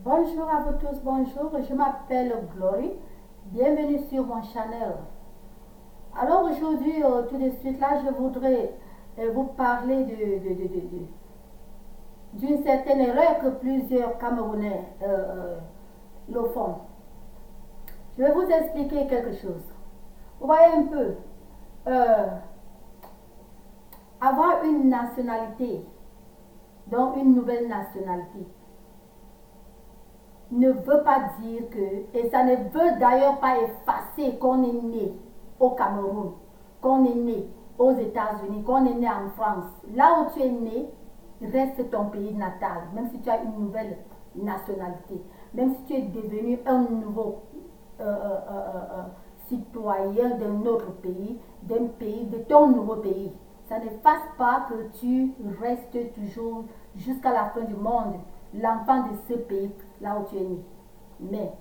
Bonjour à vous tous, bonjour, je m'appelle Glory, bienvenue sur mon channel. Alors aujourd'hui, tout de suite là, je voudrais vous parler d'une certaine erreur que plusieurs Camerounais le font. Je vais vous expliquer quelque chose. Vous voyez un peu, euh, avoir une nationalité, donc une nouvelle nationalité, ne veut pas dire que, et ça ne veut d'ailleurs pas effacer qu'on est né au Cameroun, qu'on est né aux États-Unis, qu'on est né en France. Là où tu es né, reste ton pays natal, même si tu as une nouvelle nationalité, même si tu es devenu un nouveau citoyen d'un autre pays, de ton nouveau pays. Ça ne fasse pas que tu restes toujours jusqu'à la fin du monde l'enfant de ce pays là où tu es né. Mais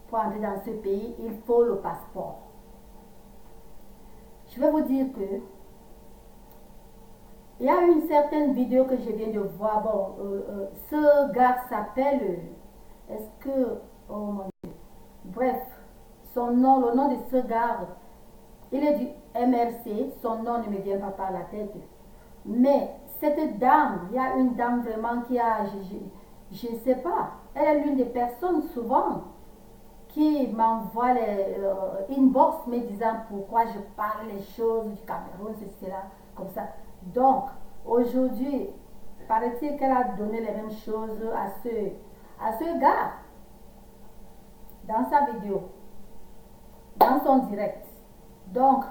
pour entrer dans ce pays, il faut le passeport. Je vais vous dire que il y a une certaine vidéo que je viens de voir. Bon, ce gars s'appelle, est-ce que, oh mon Dieu, bref, son nom, le nom de ce gars, il est du MRC, son nom ne me vient pas par la tête. Mais cette dame, il y a une dame vraiment qui a, je ne sais pas, elle est l'une des personnes souvent qui m'envoie les inbox me disant pourquoi je parle les choses du Cameroun, ceci, là, comme ça. Donc, aujourd'hui, paraît-il qu'elle a donné les mêmes choses à ce gars dans sa vidéo, dans son direct. Donc,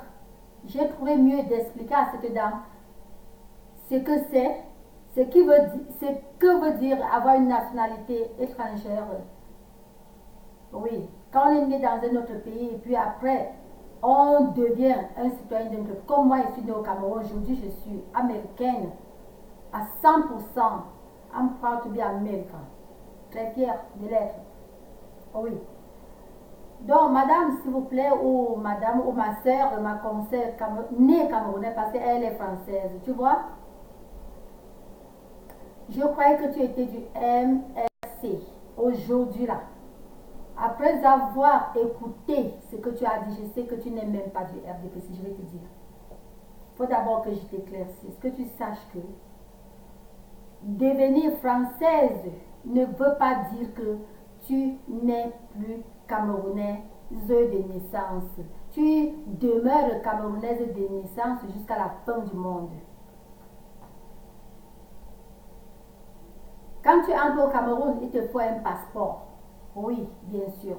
j'ai trouvé mieux d'expliquer à cette dame ce que c'est, ce que veut dire avoir une nationalité étrangère. Oui, quand on est né dans un autre pays et puis après, on devient un citoyen d'un autre pays. Comme moi, je suis né au Cameroun, aujourd'hui je suis américaine à 100%. I'm proud to be American. Très fière de l'être. Oui. Donc, madame, s'il vous plaît, ou madame, ou ma soeur, ma consoeur, née camerounaise parce qu'elle est française, tu vois. Je croyais que tu étais du MRC. Aujourd'hui, là, après avoir écouté ce que tu as dit, je sais que tu n'es même pas du RDPC, je vais te dire. Il faut d'abord que je t'éclaircisse, que tu saches que devenir française ne veut pas dire que tu n'es plus camerounaise de naissance. Tu demeures camerounaise de naissance jusqu'à la fin du monde. Quand tu entres au Cameroun, il te faut un passeport. Oui, bien sûr.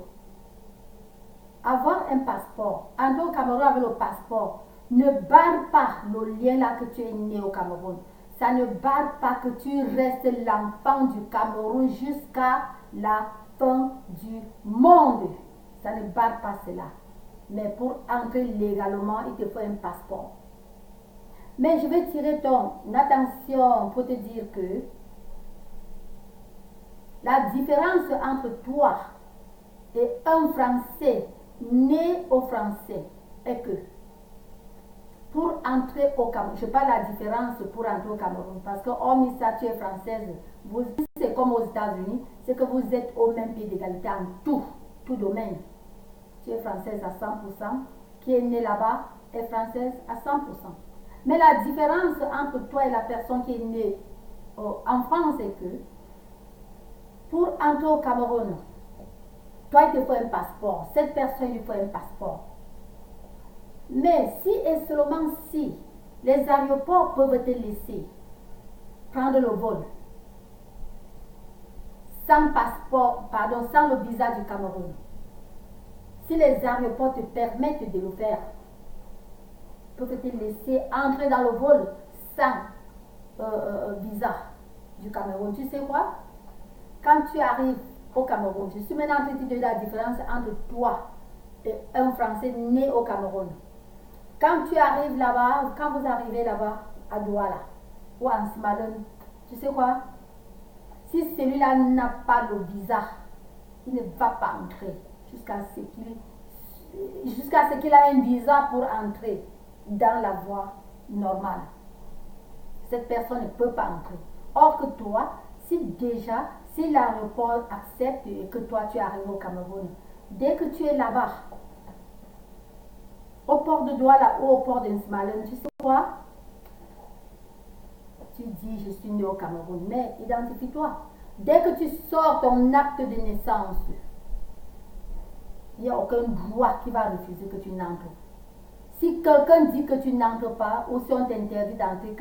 Avoir un passeport, entrer au Cameroun avec le passeport, ne barre pas le lien là que tu es né au Cameroun. Ça ne barre pas que tu restes l'enfant du Cameroun jusqu'à la fin du monde. Ça ne barre pas cela. Mais pour entrer légalement, il te faut un passeport. Mais je vais tirer ton attention pour te dire que la différence entre toi et un Français né au Français est que pour entrer au Cameroun, je parle de la différence pour entrer au Cameroun, parce que hormis ça, tu es française, c'est comme aux États-Unis, c'est que vous êtes au même pied d'égalité en tout domaine. Tu es française à 100%, qui est née là-bas est française à 100%. Mais la différence entre toi et la personne qui est née en France est que pour entrer au Cameroun, toi, il te faut un passeport. Cette personne, il faut un passeport. Mais si et seulement si les aéroports peuvent te laisser prendre le vol sans passeport, pardon, sans le visa du Cameroun, si les aéroports te permettent de le faire, peuvent te laisser entrer dans le vol sans visa du Cameroun. Tu sais quoi? Quand tu arrives au Cameroun, je suis maintenant en train de te dire la différence entre toi et un Français né au Cameroun. Quand tu arrives là-bas, quand vous arrivez là-bas, à Douala ou à Simalone, tu sais quoi? Si celui-là n'a pas le visa, il ne va pas entrer jusqu'à ce qu'il a un visa pour entrer dans la voie normale. Cette personne ne peut pas entrer. Or que toi, Si l'aéroport accepte et que toi tu arrives au Cameroun, dès que tu es là-bas, au port de Douala ou au port de Nsmalen, tu sais quoi? Tu dis je suis né au Cameroun, mais identifie-toi. Dès que tu sors ton acte de naissance, il n'y a aucun droit qui va refuser que tu n'entres. Si quelqu'un dit que tu n'entres pas, ou si on t'interdit d'entrer,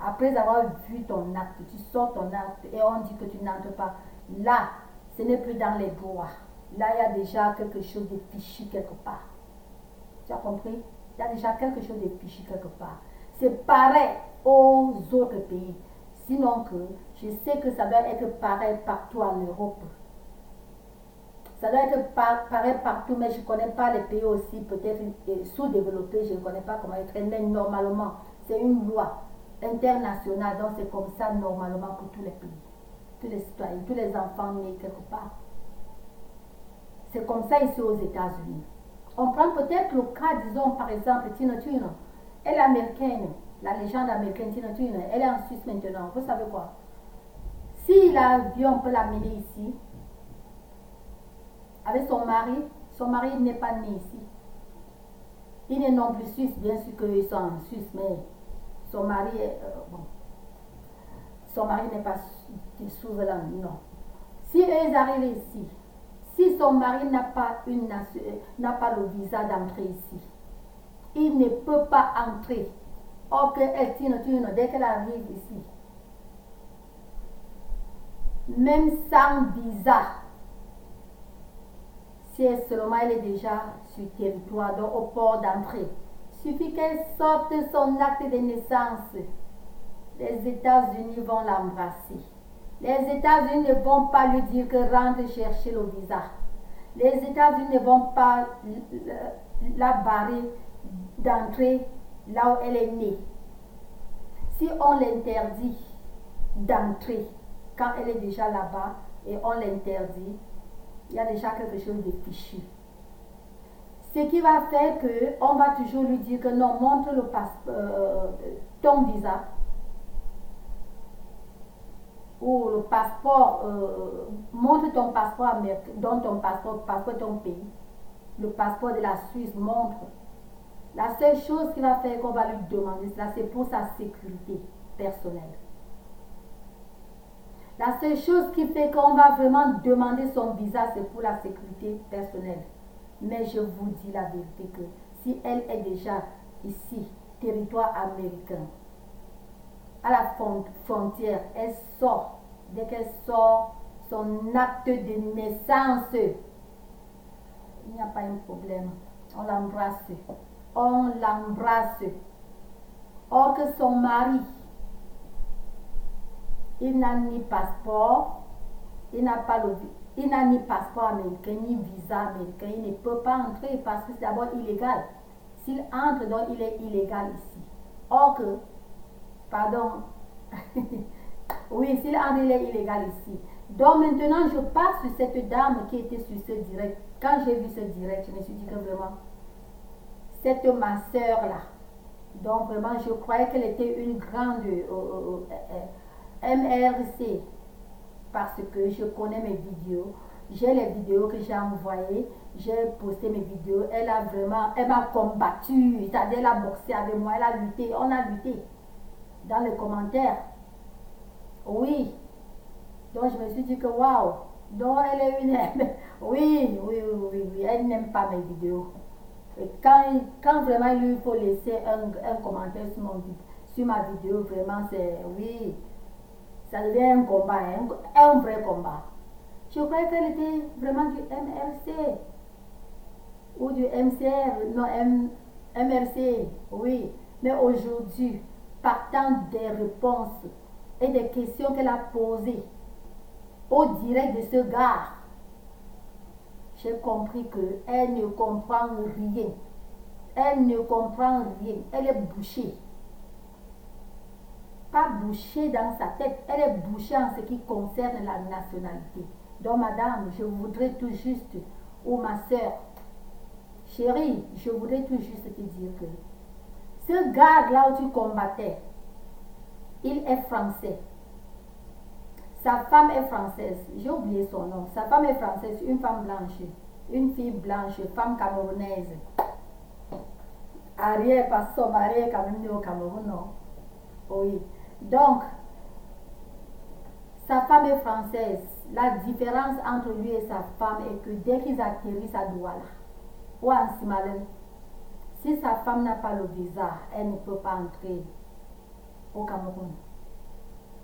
après avoir vu ton acte, tu sors ton acte et on dit que tu n'entres pas, là, ce n'est plus dans les droits. Là, il y a déjà quelque chose de fichu quelque part. Tu as compris? Il y a déjà quelque chose de fichu quelque part. C'est pareil aux autres pays. Sinon que je sais que ça doit être pareil partout en Europe. Ça doit être pareil partout, mais je ne connais pas les pays aussi, peut-être sous-développés, je ne connais pas comment être. Mais normalement, c'est une loi internationale, donc c'est comme ça normalement pour tous les pays, tous les citoyens, tous les enfants nés quelque part. C'est comme ça ici aux États-Unis. On prend peut-être le cas, disons par exemple, Tina Turner. Elle est américaine, la légende américaine Tina Turner. Elle est en Suisse maintenant. Vous savez quoi? Si l'avion peut l'amener ici, avec son mari n'est pas né ici. Il est non plus suisse, bien sûr qu'ils sont en Suisse, mais son mari est, son mari n'est pas souverain, non. Si eux arrivent ici, si son mari n'a pas le visa d'entrée ici, il ne peut pas entrer. Or qu'elle dès qu'elle arrive ici, même sans visa, si seulement elle est déjà sur le territoire, donc au port d'entrée, il suffit qu'elle sorte son acte de naissance. Les États-Unis vont l'embrasser. Les États-Unis ne vont pas lui dire que rentre chercher le visa. Les États-Unis ne vont pas la barrer d'entrer là où elle est née. Si on l'interdit d'entrer quand elle est déjà là-bas et on l'interdit, il y a déjà quelque chose de fichu. Ce qui va faire qu'on va toujours lui dire que non, montre ton visa ou le passeport, montre ton passeport américain, dans ton passeport de ton pays. Le passeport de la Suisse montre. La seule chose qui va faire qu'on va lui demander, c'est pour sa sécurité personnelle. La seule chose qui fait qu'on va vraiment demander son visa, c'est pour la sécurité personnelle. Mais je vous dis la vérité que si elle est déjà ici, territoire américain, à la frontière, elle sort, dès qu'elle sort son acte de naissance, il n'y a pas un problème. On l'embrasse. On l'embrasse. Or que son mari, il n'a ni passeport, il n'a ni passeport américain, ni visa américain, il ne peut pas entrer parce que c'est d'abord illégal. S'il entre, donc il est illégal ici. Or que, pardon, oui, s'il entre, il est illégal ici. Donc maintenant, je passe sur cette dame qui était sur ce direct. Quand j'ai vu ce direct, je me suis dit que vraiment, cette ma soeur là, donc vraiment, je croyais qu'elle était une grande MRC parce que je connais mes vidéos. J'ai les vidéos que j'ai envoyées, j'ai posté mes vidéos. Elle m'a combattu, c'est-à-dire elle a boxé avec moi, elle a lutté, on a lutté dans les commentaires. Oui, donc je me suis dit que waouh, donc elle est une... Oui, elle n'aime pas mes vidéos. Et quand vraiment il lui faut laisser un commentaire sur ma vidéo, vraiment c'est... Oui, ça devient un combat, un vrai combat. Je croyais qu'elle était vraiment du MRC ou du MCR, non, MRC, oui. Mais aujourd'hui, partant des réponses et des questions qu'elle a posées au direct de ce gars, j'ai compris qu'elle ne comprend rien. Elle ne comprend rien. Elle est bouchée. Pas bouchée dans sa tête, elle est bouchée en ce qui concerne la nationalité. Donc madame, je voudrais tout juste, ou ma soeur, chérie, je voudrais tout juste te dire que ce gars là où tu combattais, il est français. Sa femme est française. J'ai oublié son nom. Sa femme est française, une femme blanche. Une fille blanche, femme camerounaise. Arrière, parce que son mari est quand même né au Cameroun, non? Oui. Donc, sa femme est française. La différence entre lui et sa femme est que dès qu'ils atterrissent à Douala ou à Simalène, si sa femme n'a pas le visa, elle ne peut pas entrer au Cameroun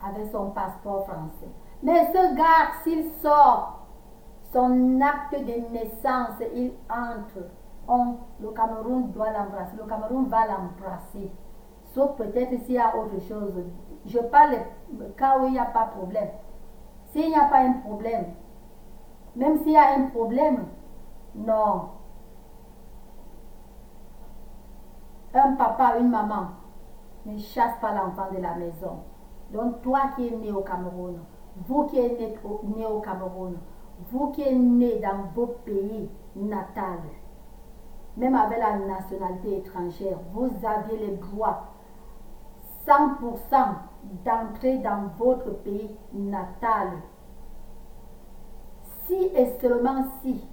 avec son passeport français. Mais ce gars, s'il sort son acte de naissance, il entre. Le Cameroun doit l'embrasser. Le Cameroun va l'embrasser. Sauf peut-être s'il y a autre chose. Je parle du cas où il n'y a pas de problème. S'il n'y a pas un problème, même s'il y a un problème, non. Un papa, une maman ne chasse pas l'enfant de la maison. Donc toi qui es né au Cameroun, vous qui êtes né au Cameroun, vous qui êtes né dans vos pays natals, même avec la nationalité étrangère, vous aviez le droit 100% d'entrer dans votre pays natal. Si et seulement si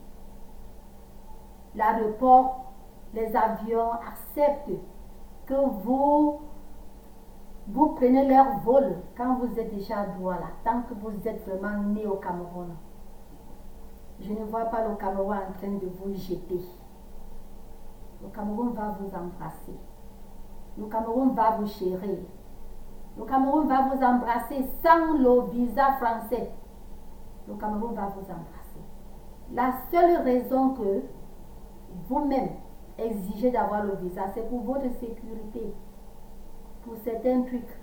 l'aéroport, les avions acceptent que vous prenez leur vol quand vous êtes déjà à Douala, tant que vous êtes vraiment né au Cameroun. Je ne vois pas le Cameroun en train de vous jeter. Le Cameroun va vous embrasser. Le Cameroun va vous chérir. Le Cameroun va vous embrasser sans le visa français. Le Cameroun va vous embrasser. La seule raison que vous-même exigez d'avoir le visa, c'est pour votre sécurité. Pour certains trucs,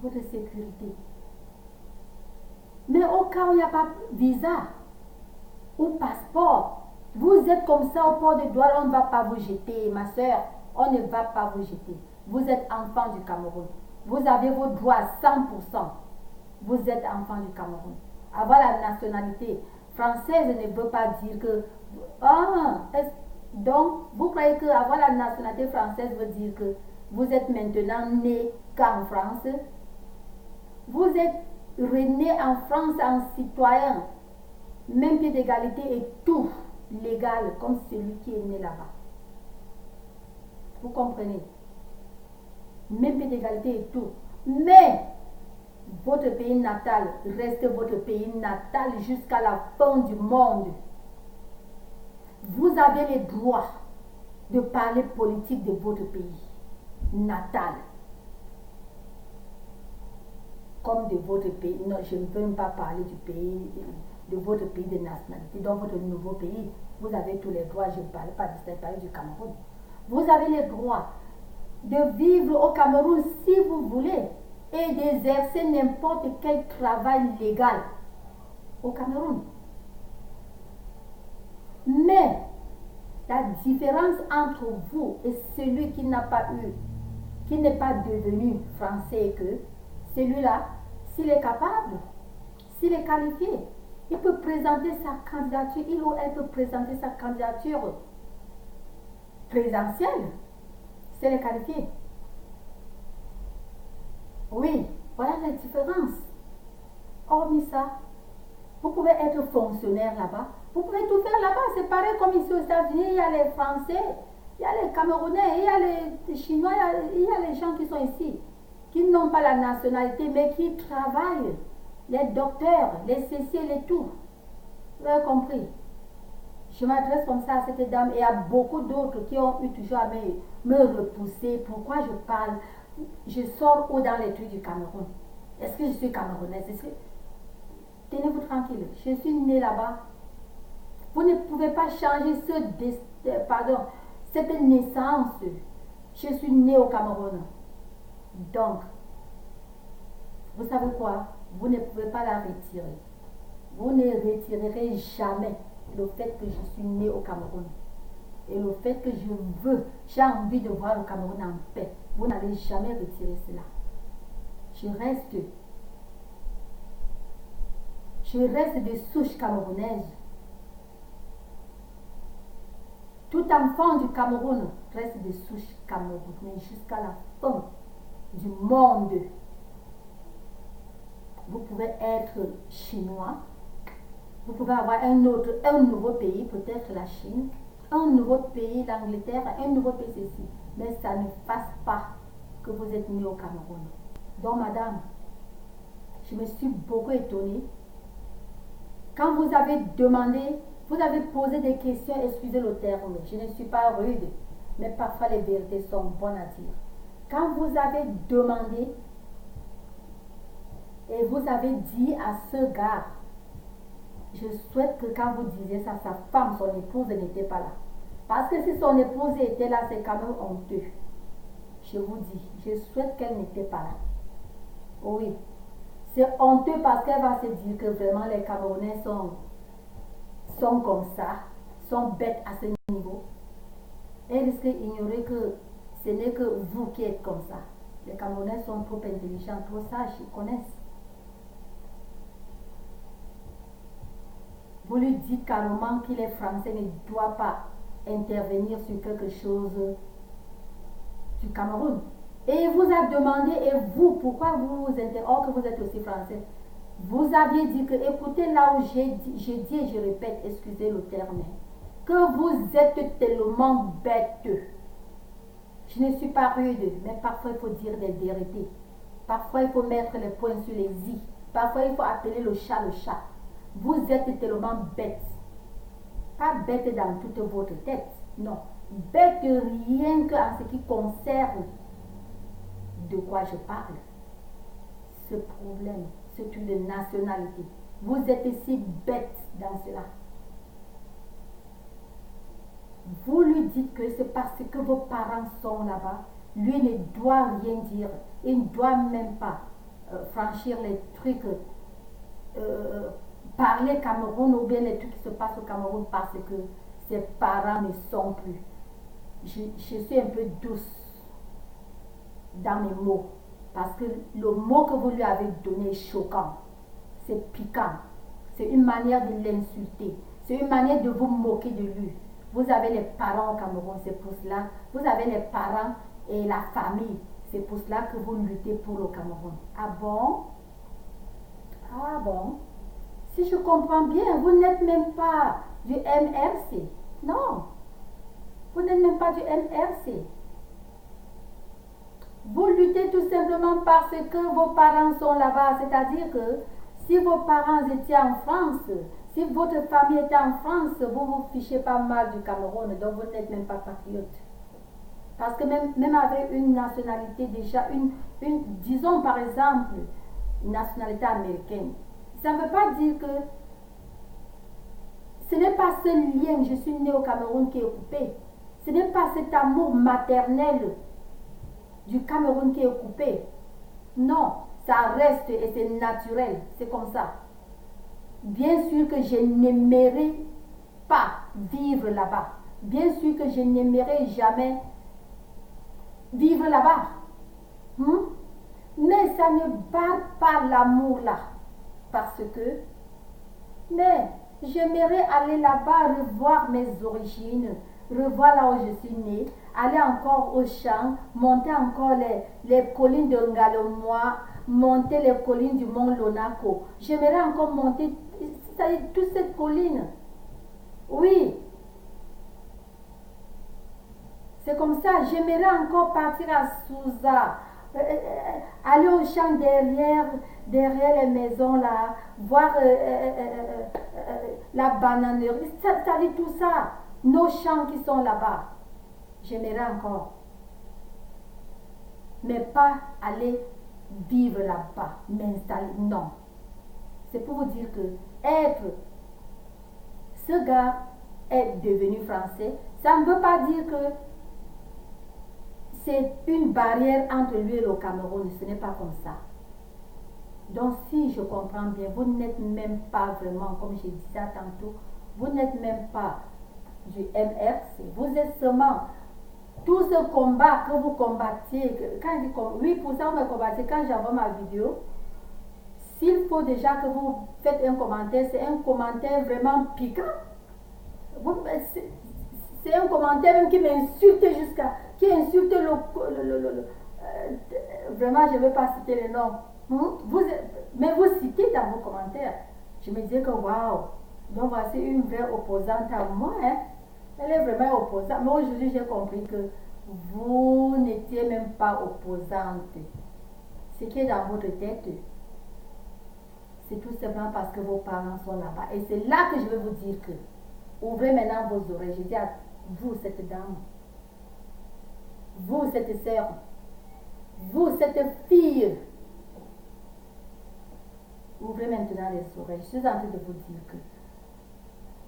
votre sécurité. Mais au cas où il n'y a pas de visa ou passeport, vous êtes comme ça au port de Douala, on ne va pas vous jeter, ma soeur. On ne va pas vous jeter. Vous êtes enfant du Cameroun. Vous avez vos droits à 100%. Vous êtes enfant du Cameroun. Avoir la nationalité française ne veut pas dire que... donc, vous croyez qu'avoir la nationalité française veut dire que vous êtes maintenant né qu'en France? Vous êtes né en France en citoyen, même pied d'égalité et tout légal comme celui qui est né là-bas. Vous comprenez? Même pied d'égalité et tout. Mais votre pays natal reste votre pays natal jusqu'à la fin du monde. Vous avez le droit de parler politique de votre pays natal. Comme de votre pays. Non, je ne veux même pas parler du pays, de votre pays de nationalité. Dans votre nouveau pays, vous avez tous les droits. Je ne parle pas de parler du Cameroun. Vous avez le droit de vivre au Cameroun si vous voulez et d'exercer n'importe quel travail légal au Cameroun. Mais la différence entre vous et celui qui n'a pas eu, qui n'est pas devenu français, est que celui-là, s'il est capable, s'il est qualifié, il peut présenter sa candidature, il ou elle peut présenter sa candidature présidentielle, s'il est qualifié. Oui, voilà la différence. Hormis ça, vous pouvez être fonctionnaire là-bas, vous pouvez tout faire là-bas, c'est pareil comme ici aux États-Unis, il y a les Français, il y a les Camerounais, il y a les Chinois, il y a les gens qui sont ici, qui n'ont pas la nationalité, mais qui travaillent, les docteurs, les CC, les tout. Vous avez compris? Je m'adresse comme ça à cette dame et à beaucoup d'autres qui ont eu toujours à me repousser. Pourquoi je parle? Je sors où dans les trucs du Cameroun? Est-ce que je suis camerounaise? Tenez-vous tranquille, je suis née là-bas. Vous ne pouvez pas changer cette naissance. Je suis née au Cameroun. Donc, vous savez quoi? Vous ne pouvez pas la retirer. Vous ne retirerez jamais le fait que je suis née au Cameroun. Et le fait que j'ai envie de voir le Cameroun en paix. Vous n'allez jamais retirer cela. Je reste de souche camerounaise. Tout enfant du Cameroun reste de souche camerounaise jusqu'à la fin du monde. vous pouvez être chinois, vous pouvez avoir un nouveau pays, peut-être la Chine, un nouveau pays, l'Angleterre, un nouveau pays ceci. Mais ça ne fasse pas que vous êtes né au Cameroun. Donc, madame, je me suis beaucoup étonnée. Quand vous avez demandé, vous avez posé des questions, excusez le terme, je ne suis pas rude, mais parfois les vérités sont bonnes à dire. Quand vous avez demandé et vous avez dit à ce gars, je souhaite que quand vous disiez ça, sa femme, son épouse n'était pas là. Parce que si son épouse était là, c'est quand même honteux. Je vous dis, je souhaite qu'elle n'était pas là. Oui. C'est honteux parce qu'elle va se dire que vraiment les Camerounais sont comme ça, sont bêtes à ce niveau. Elle risque d'ignorer que ce n'est que vous qui êtes comme ça. Les Camerounais sont trop intelligents, trop sages, ils connaissent. Vous lui dites carrément qu'il est français, ne doit pas intervenir sur quelque chose du Cameroun. Et il vous a demandé, et vous, pourquoi vous vous intéressez, or que vous êtes aussi français. Vous aviez dit que, écoutez là où j'ai dit et je répète, excusez le terme, que vous êtes tellement bête. Je ne suis pas rude, mais parfois il faut dire des vérités. Parfois il faut mettre les points sur les i. Parfois il faut appeler le chat le chat. Vous êtes tellement bête. Pas bête dans toute votre tête, non. Bête rien qu'en ce qui concerne de quoi je parle. Ce problème, c'est une nationalité. Vous êtes si bête dans cela. Vous lui dites que c'est parce que vos parents sont là-bas. Lui ne doit rien dire. Il ne doit même pas franchir les trucs, parler Cameroun ou bien les trucs qui se passent au Cameroun parce que ses parents ne sont plus. Je suis un peu douce dans mes mots. Parce que le mot que vous lui avez donné est choquant. C'est piquant. C'est une manière de l'insulter. C'est une manière de vous moquer de lui. Vous avez les parents au Cameroun, c'est pour cela. Vous avez les parents et la famille. C'est pour cela que vous luttez pour le Cameroun. Ah bon? Ah bon? Si je comprends bien, vous n'êtes même pas du MRC. Non. Vous n'êtes même pas du MRC. Vous luttez tout simplement parce que vos parents sont là-bas. C'est-à-dire que si vos parents étaient en France, si votre famille était en France, vous vous fichez pas mal du Cameroun, donc vous n'êtes même pas patriote. Parce que même avec une nationalité déjà, disons par exemple, une nationalité américaine, ça ne veut pas dire que ce n'est pas ce lien, je suis né au Cameroun, qui est coupé. Ce n'est pas cet amour maternel du Cameroun qui est coupé. Non, ça reste et c'est naturel, c'est comme ça. Bien sûr que je n'aimerais pas vivre là-bas. Bien sûr que je n'aimerais jamais vivre là-bas. Mais ça ne bat pas l'amour là. Parce que, mais j'aimerais aller là-bas, revoir mes origines, revoir là où je suis née, aller encore au champ, monter encore les collines de Ngalomois, monter les collines du mont Lonako. J'aimerais encore monter toute cette colline. Oui. C'est comme ça. J'aimerais encore partir à Souza, aller au champ derrière les maisons là, voir la bananerie. Ça dit tout ça. Nos champs qui sont là-bas. J'aimerais encore. Mais pas aller vivre là-bas, m'installer. Non. C'est pour vous dire que ce gars est devenu français, ça ne veut pas dire que c'est une barrière entre lui et le Cameroun. Ce n'est pas comme ça. Donc si je comprends bien, vous n'êtes même pas vraiment, comme je disais tantôt, vous n'êtes même pas du MRC. Vous êtes seulement tout ce combat que vous combattiez. Quand je dis oui, pour ça vous me combattez, quand j'envoie ma vidéo, s'il faut déjà que vous faites un commentaire, c'est un commentaire vraiment piquant. C'est un commentaire même qui m'insulte qui insulte vraiment, je ne vais pas citer le nom. Mais vous citez dans vos commentaires. Je me disais que waouh, donc voici une vraie opposante à moi. Hein. Elle est vraiment opposante. Mais aujourd'hui, j'ai compris que vous n'étiez même pas opposante. Ce qui est dans votre tête, c'est tout simplement parce que vos parents sont là-bas. Et c'est là que je vais vous dire que ouvrez maintenant vos oreilles. Je dis à vous, cette dame, vous, cette sœur, vous, cette fille, ouvrez maintenant les oreilles. Je suis en train de vous dire que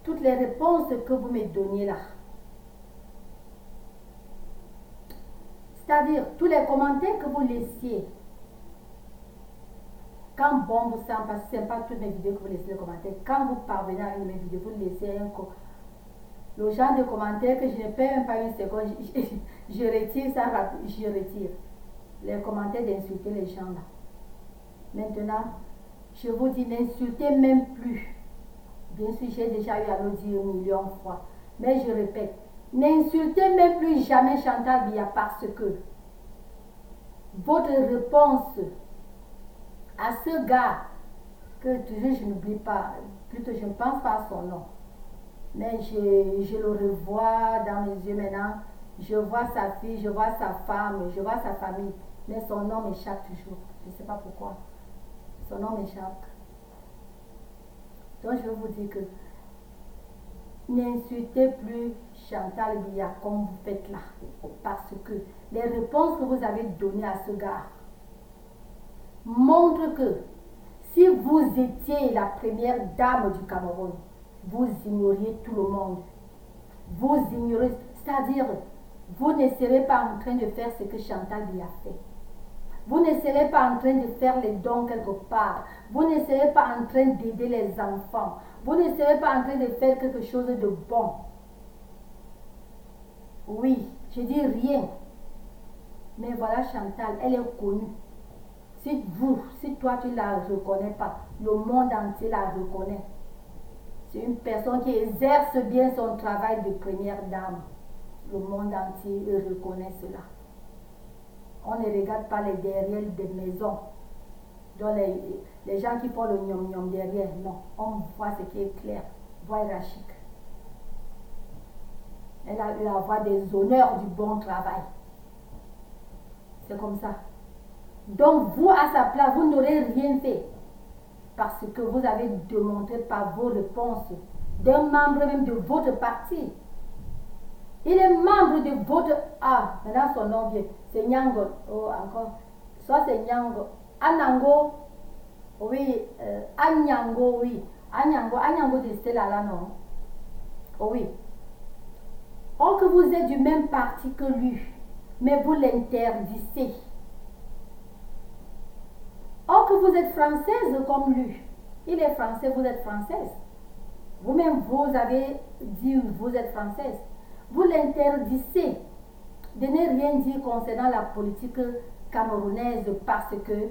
toutes les réponses que vous me donniez là, c'est-à-dire tous les commentaires que vous laissiez, quand bon vous semble, parce que ce n'est pas toutes mes vidéos que vous laissez les commentaires, quand vous parvenez à une de mes vidéos, vous laissez le genre de commentaires que je ne perds même pas une seconde, je retire ça, je retire les commentaires d'insulter les gens là. Maintenant, je vous dis, n'insultez même plus. Bien sûr, j'ai déjà eu à le dire 1 000 000 de fois, mais je répète, n'insultez même plus jamais Chantal Biya parce que votre réponse à ce gars, que toujours je n'oublie pas, plutôt je ne pense pas à son nom, mais je le revois dans mes yeux maintenant, je vois sa fille, je vois sa femme, je vois sa famille, mais son nom m'échappe toujours, je ne sais pas pourquoi, son nom m'échappe. Donc je vais vous dire que n'insultez plus Chantal Biya comme vous faites là, parce que les réponses que vous avez données à ce gars montrent que si vous étiez la première dame du Cameroun, vous ignoriez tout le monde. Vous ignorez, c'est-à-dire, vous ne serez pas en train de faire ce que Chantal Biya fait. Vous ne serez pas en train de faire les dons quelque part. Vous ne serez pas en train d'aider les enfants. Vous ne serez pas en train de faire quelque chose de bon. Oui, je dis rien. Mais voilà Chantal, elle est connue. Si toi tu ne la reconnais pas, le monde entier la reconnaît. C'est une personne qui exerce bien son travail de première dame. Le monde entier reconnaît cela. On ne regarde pas les derrière des maisons. Donc les gens qui font le gnom derrière, non. On voit ce qui est clair. Voix hiérarchique. Elle a eu la voix des honneurs du bon travail. C'est comme ça. Donc vous, à sa place, vous n'aurez rien fait. Parce que vous avez démontré par vos réponses d'un membre même de votre parti. Il est membre de votre... Ah, maintenant son nom vient. C'est Nyango. Oh, encore. Soit c'est Nyango. Anango. Oui. Anyango, oui. Anyango de Stella là, non. Oh, oui. Or que vous êtes du même parti que lui. Mais vous l'interdisez. Or que vous êtes française comme lui. Il est français, vous êtes française. Vous-même, vous avez dit vous êtes française. Vous l'interdisez de ne rien dire concernant la politique camerounaise parce que,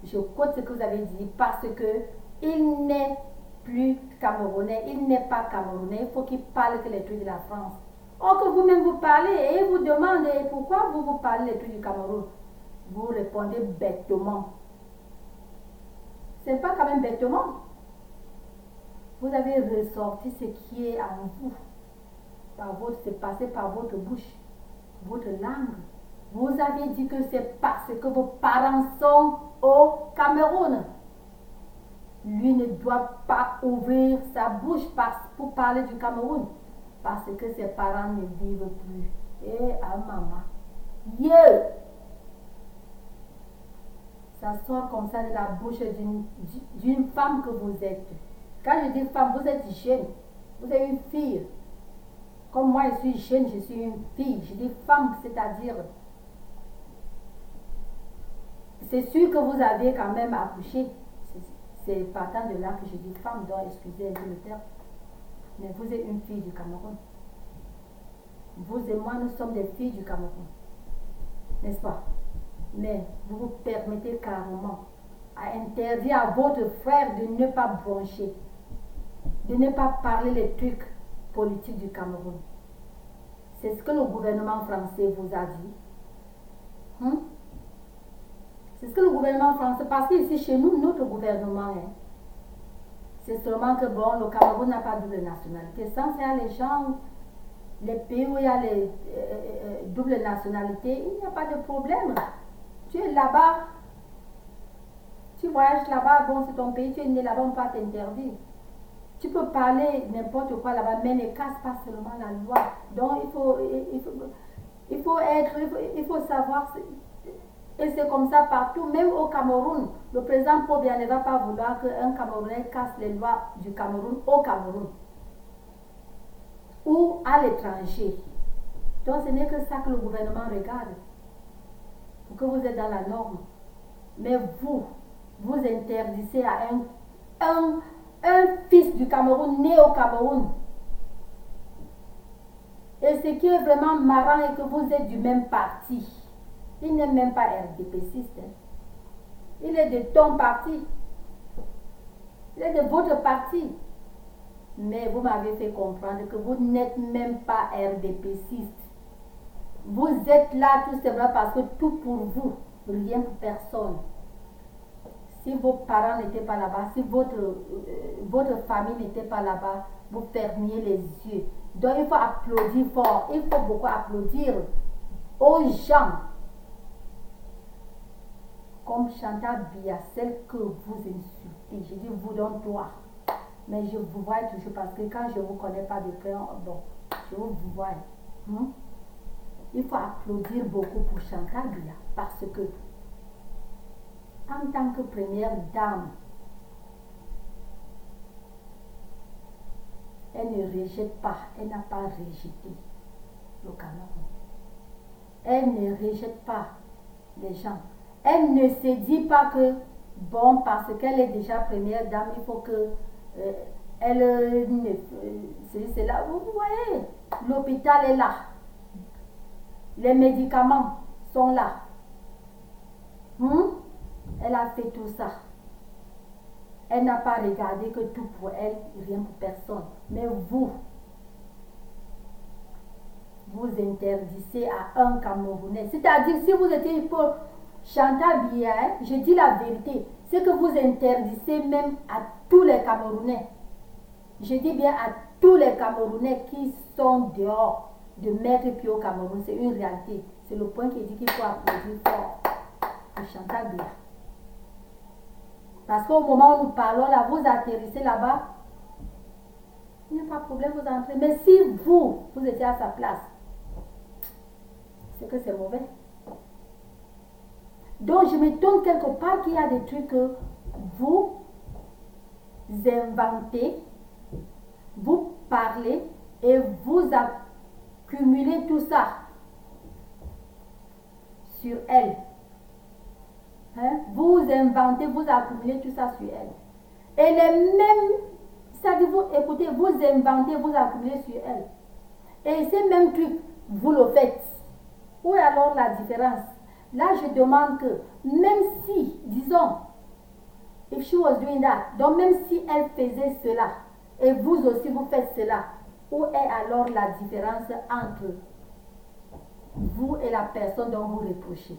je quote ce que vous avez dit, parce que il n'est plus camerounais, il n'est pas camerounais, il faut qu'il parle que les trucs de la France. Or que vous-même vous parlez et vous demandez pourquoi vous parlez les trucs du Cameroun. Vous répondez bêtement. C'est pas quand même bêtement. Vous avez ressorti ce qui est en vous. C'est passé par votre bouche, votre langue. Vous avez dit que c'est parce que vos parents sont au Cameroun. Lui ne doit pas ouvrir sa bouche pour parler du Cameroun. Parce que ses parents ne vivent plus. Et à maman. Yeah! Ça sort comme ça de la bouche d'une femme que vous êtes. Quand je dis femme, vous êtes jeune. Vous êtes une fille. Comme moi, je suis jeune, je suis une fille. Je dis femme, c'est-à-dire... C'est sûr que vous avez quand même accouché. C'est partant de là que je dis femme, donc excusez le terme. Mais vous êtes une fille du Cameroun. Vous et moi, nous sommes des filles du Cameroun. N'est-ce pas? Mais vous vous permettez carrément à interdire à votre frère de ne pas broncher, de ne pas parler les trucs politiques du Cameroun. C'est ce que le gouvernement français vous a dit. C'est ce que le gouvernement français, parce qu'ici chez nous, notre gouvernement, hein, c'est seulement que bon, le Cameroun n'a pas double nationalité. Sans ça, les gens, les pays où il y a les double nationalité, il n'y a pas de problème. Tu es là-bas, tu voyages là-bas, bon, c'est ton pays, tu es né là-bas, on ne peut pas t'interdire. Tu peux parler n'importe quoi là-bas, mais ne casse pas seulement la loi. Donc il faut savoir, et c'est comme ça partout, même au Cameroun. Le président Paul Biya ne va pas vouloir qu'un Camerounais casse les lois du Cameroun au Cameroun ou à l'étranger. Donc ce n'est que ça que le gouvernement regarde, pour que vous êtes dans la norme. Mais vous interdisez à un fils du Cameroun, né au Cameroun. Et ce qui est vraiment marrant est que vous êtes du même parti. Il n'est même pas RDPCiste. Hein. Il est de ton parti. Il est de votre parti. Mais vous m'avez fait comprendre que vous n'êtes même pas RDPCiste. Vous êtes là tout simplement parce que tout pour vous, rien pour personne. Si vos parents n'étaient pas là-bas, si votre famille n'était pas là-bas, vous fermiez les yeux. Donc il faut applaudir fort. Il faut beaucoup applaudir aux gens. Comme Chantal Biya, celle que vous insultez. Je dis vous donc toi. Mais je vous vois toujours parce que quand je ne vous connais pas de près, bon, je vous vois. Il faut applaudir beaucoup pour Chantal Biya parce que en tant que première dame, elle ne rejette pas, elle n'a pas rejeté le Cameroun. Elle ne rejette pas les gens. Elle ne se dit pas que, bon, parce qu'elle est déjà première dame, il faut que c'est là. Vous voyez, l'hôpital est là. Les médicaments sont là. Elle a fait tout ça. Elle n'a pas regardé que tout pour elle, rien pour personne. Mais vous interdisez à un Camerounais. C'est-à-dire, si vous étiez pour Chantal Biya, je dis la vérité, c'est que vous interdisez même à tous les Camerounais. Je dis bien à tous les Camerounais qui sont dehors de mettre pied au Cameroun. C'est une réalité. C'est le point qui dit qu'il faut applaudir fort pour Chantal Biya. Parce qu'au moment où nous parlons là, vous atterrissez là-bas, il n'y a pas de problème, vous entrez. Mais si vous étiez à sa place, c'est que c'est mauvais. Donc je m'étonne quelque part qu'il y a des trucs que vous inventez, vous parlez et vous accumulez tout ça sur elle. Vous inventez, vous accumulez tout ça sur elle. Et les mêmes, c'est-à-dire vous écoutez, vous inventez, vous accumulez sur elle. Et ces mêmes trucs, vous le faites. Où est alors la différence? Là, je demande que, même si, disons, if she was doing that, donc même si elle faisait cela, et vous aussi vous faites cela, où est alors la différence entre vous et la personne dont vous reprochez?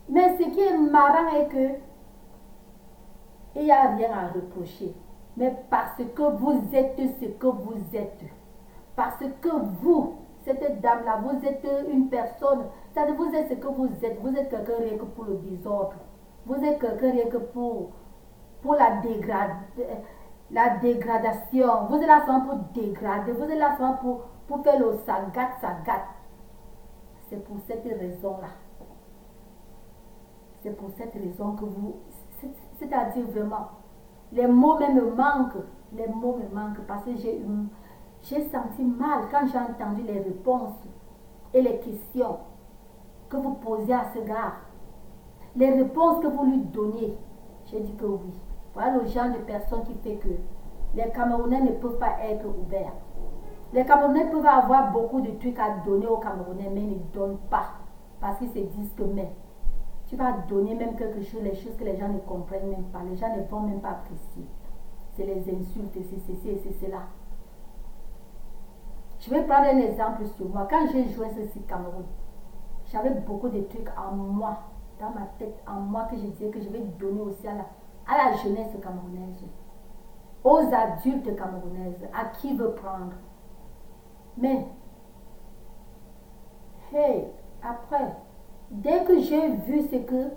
Mais ce qui est marrant est que il n'y a rien à reprocher. Mais parce que vous êtes ce que vous êtes, parce que vous, cette dame-là, vous êtes une personne, c'est-à-dire vous êtes ce que vous êtes quelqu'un rien que pour le désordre, vous êtes quelqu'un rien que pour la dégradation, vous êtes là seulement pour dégrader, vous êtes là seulement pour faire le sagat. C'est pour cette raison-là. C'est pour cette raison que vous, c'est-à-dire vraiment, les mots même me manquent, parce que j'ai senti mal quand j'ai entendu les réponses et les questions que vous posiez à ce gars. Les réponses que vous lui donnez, j'ai dit que oui. Voilà le genre de personne qui fait que les Camerounais ne peuvent pas être ouverts. Les Camerounais peuvent avoir beaucoup de trucs à donner aux Camerounais, mais ils ne donnent pas. Parce qu'ils se disent que mais tu vas donner même quelque chose, les choses que les gens ne comprennent même pas. Les gens ne vont même pas apprécier. C'est les insultes, c'est ceci et c'est cela. Je vais prendre un exemple sur moi. Quand j'ai joué ce site Cameroun, j'avais beaucoup de trucs en moi dans ma tête, en moi, que je disais que je vais donner aussi à la jeunesse camerounaise, aux adultes camerounaises, à qui veut prendre. Mais, hey, après, dès que j'ai vu ce que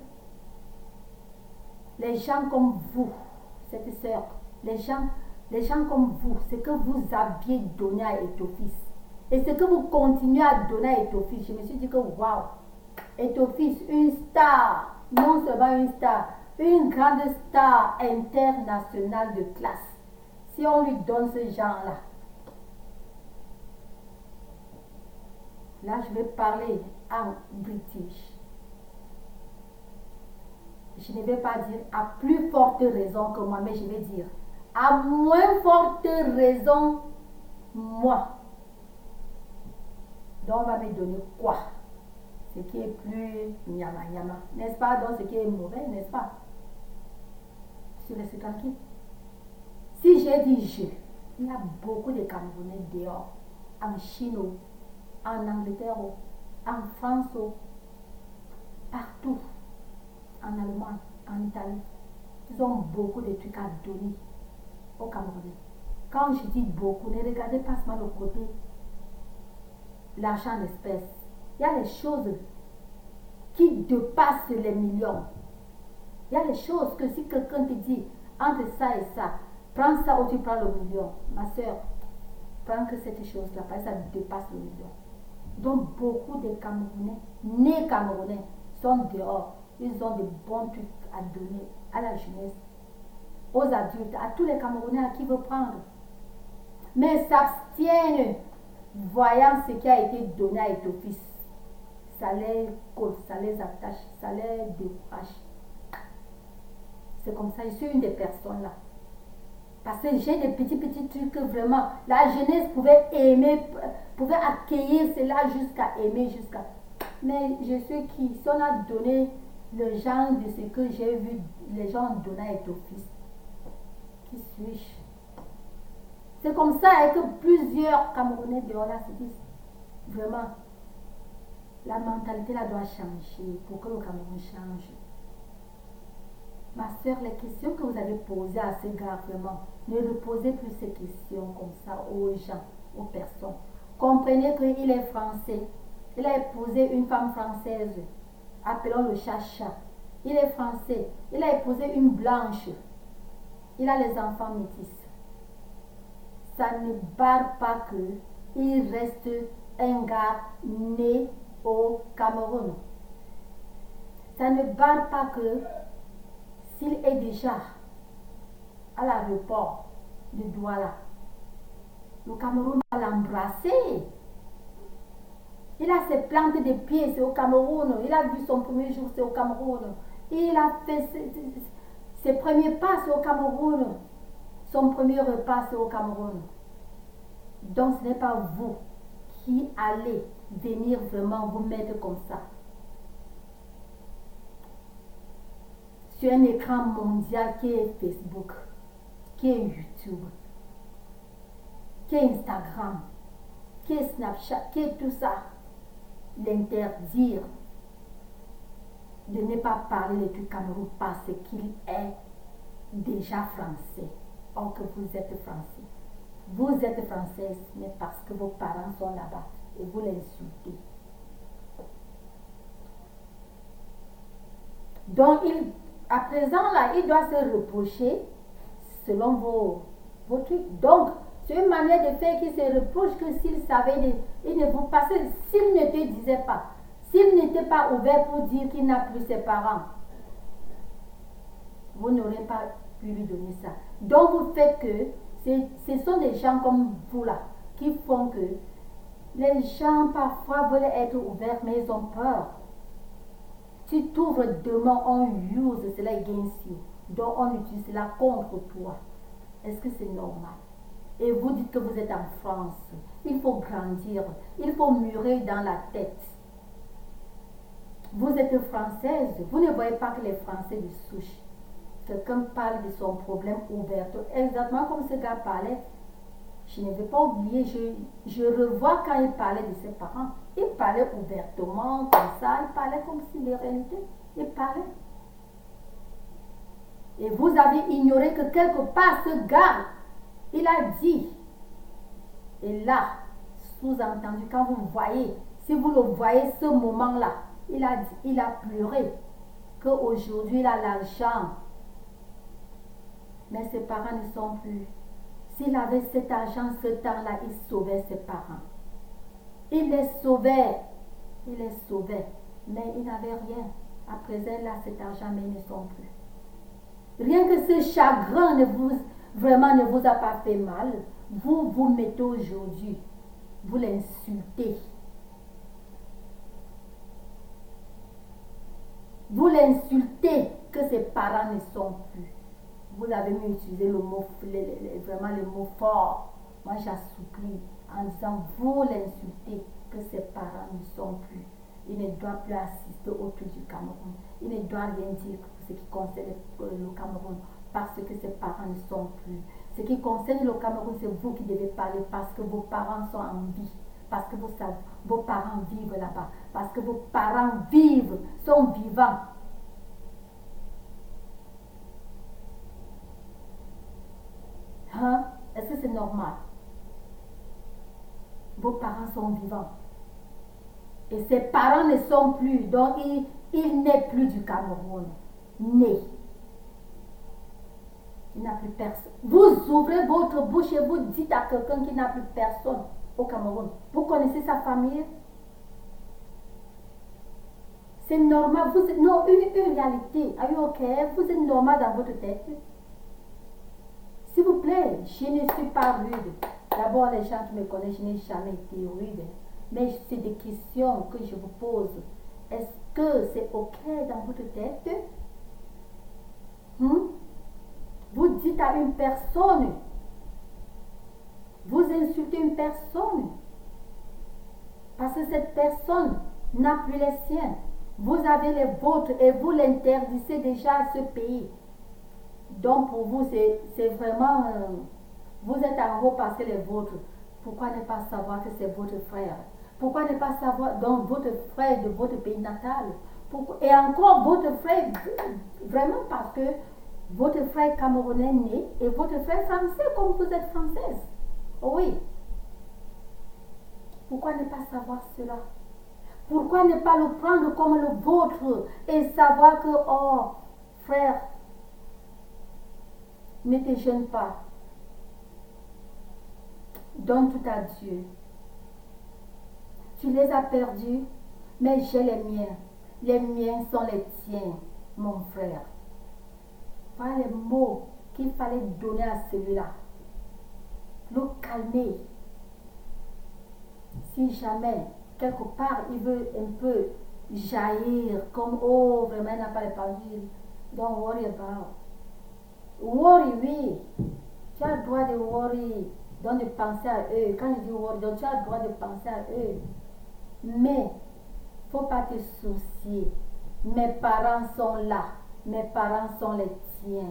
les gens comme vous, cette sœur, les gens comme vous, ce que vous aviez donné à Ethofis, et ce que vous continuez à donner à Ethofis, je me suis dit que waouh, Ethofis, une star, non seulement une star, une grande star internationale de classe. Si on lui donne ce genre-là, là je vais parler en british. Je ne vais pas dire à plus forte raison que moi, mais je vais dire à moins forte raison, moi. Donc on va me donner quoi? Ce qui est plus nyama nyama, n'est-ce pas? Donc ce qui est mauvais, n'est-ce pas? Je laisse tranquille. Si j'ai dit je, il y a beaucoup de Camerounais dehors, en Chine, en Angleterre, en France, partout, en Allemagne, en Italie. Ils ont beaucoup de trucs à donner aux Camerounais. Quand je dis beaucoup, ne regardez pas seulement le côté l'argent en espèces. Il y a les choses qui dépassent les millions. Il y a les choses que si quelqu'un te dit entre ça et ça, prends ça ou tu prends le million. Ma soeur, prends que cette chose-là, parce que ça dépasse le million. Donc beaucoup de Camerounais, nés Camerounais, sont dehors. Ils ont de bons trucs à donner à la jeunesse, aux adultes, à tous les Camerounais à qui veut prendre. Mais s'abstiennent, voyant ce qui a été donné à Ethofis. Ça les colle, ça les attache, ça les décourage. C'est comme ça, je suis une des personnes là. Parce que j'ai des petits trucs que vraiment, la jeunesse pouvait aimer, pouvait accueillir cela jusqu'à aimer, jusqu'à... Mais je suis qui? Si on a donné le genre de ce que j'ai vu, les gens donner à Ethofis, qui suis-je? C'est comme ça que plusieurs Camerounais dehors là se disent, vraiment, la mentalité là doit changer pour que le Cameroun change. Ma soeur, les questions que vous avez posées à ce gars, vraiment, ne reposez plus ces questions comme ça aux gens, aux personnes. Comprenez qu'il est français. Il a épousé une femme française, appelons le chacha. Il est français. Il a épousé une blanche. Il a les enfants métis. Ça ne barre pas qu'il reste un gars né au Cameroun. Ça ne barre pas que s'il est déjà à l'aéroport de Douala, le Cameroun va l'embrasser. Il a ses plantes de pieds, c'est au Cameroun. Il a vu son premier jour, c'est au Cameroun. Il a fait ses premiers pas, c'est au Cameroun. Son premier repas, c'est au Cameroun. Donc ce n'est pas vous qui allez venir vraiment vous mettre comme ça sur un écran mondial qui est Facebook, qui est YouTube, qui est Instagram, qui est Snapchat, qui est tout ça. L'interdire de ne pas parler du Cameroun parce qu'il est déjà français. Or que vous êtes français. Vous êtes française, mais parce que vos parents sont là-bas et vous les insultez. Donc, à présent, là, il doit se reprocher selon vos trucs. Donc, c'est une manière de faire qu'il se reproche que s'il savait, il ne vous passait, s'il ne te disait pas, s'il n'était pas ouvert pour dire qu'il n'a plus ses parents, vous n'aurez pas pu lui donner ça. Donc, vous faites que ce sont des gens comme vous là qui font que les gens parfois veulent être ouverts, mais ils ont peur. Si tu ouvres demain, on use cela against you. Donc, on utilise cela contre toi. Est-ce que c'est normal? Et vous dites que vous êtes en France. Il faut grandir. Il faut mûrir dans la tête. Vous êtes française. Vous ne voyez pas que les Français de souche. Quelqu'un parle de son problème ouvertement. Exactement comme ce gars parlait. Je ne vais pas oublier. Je revois quand il parlait de ses parents. Il parlait ouvertement, comme ça. Il parlait comme si de réalité. Il paraît. Et vous avez ignoré que quelque part ce gars, il a dit. Et là, sous-entendu, quand vous voyez, si vous le voyez ce moment-là, il a pleuré qu'aujourd'hui il a l'argent. Mais ses parents ne sont plus. S'il avait cet argent, ce temps-là, il sauvait ses parents. Il les sauvait. Il les sauvait. Mais il n'avait rien. À présent, il a cet argent, mais ils ne sont plus. Rien que ce chagrin vraiment ne vous a pas fait mal. Vous vous mettez aujourd'hui. Vous l'insultez. Vous l'insultez que ses parents ne sont plus. Vous avez même utilisé le mot, vraiment le mot fort. Moi, j'assouplis en disant, vous l'insultez que ses parents ne sont plus. Il ne doit plus assister au truc du Cameroun. Il ne doit rien dire pour ce qui concerne le Cameroun parce que ses parents ne sont plus. Ce qui concerne le Cameroun, c'est vous qui devez parler parce que vos parents sont en vie. Parce que vos parents vivent là-bas. Parce que vos parents sont vivants. Hein? Est-ce que c'est normal? Vos parents sont vivants. Et ses parents ne sont plus. Donc, il n'est plus du Cameroun. Né. Il n'a plus personne. Vous ouvrez votre bouche et vous dites à quelqu'un qu'il n'a plus personne au Cameroun. Vous connaissez sa famille? C'est normal. Non, une réalité. Are you okay? Vous êtes normal dans votre tête. S'il vous plaît, je ne suis pas rude. D'abord, les gens qui me connaissent, je n'ai jamais été rude. Mais c'est des questions que je vous pose. Est-ce que c'est ok dans votre tête? Vous dites à une personne, vous insultez une personne, parce que cette personne n'a plus les siens. Vous avez les vôtres et vous l'interdisez déjà à ce pays. Donc pour vous, c'est vraiment, vous êtes en haut parce que les vôtres. Pourquoi ne pas savoir que c'est votre frère? Pourquoi ne pas savoir donc votre frère de votre pays natal? Et encore votre frère, vraiment parce que votre frère camerounais né et votre frère français comme vous êtes française. Oui. Pourquoi ne pas savoir cela? Pourquoi ne pas le prendre comme le vôtre et savoir que, oh, frère, ne te gêne pas. Donne tout à Dieu. Tu les as perdus, mais j'ai les miens. Les miens sont les tiens, mon frère. Voilà les mots qu'il fallait donner à celui-là. Le calmer. Si jamais, quelque part, il veut un peu jaillir, comme, oh, vraiment, il n'a pas les paroles. Don't worry about. Worry, oui. Tu as le droit de worry, donc de penser à eux. Quand je dis worry, donc tu as le droit de penser à eux. Mais, il ne faut pas te soucier. Mes parents sont là. Mes parents sont les tiens.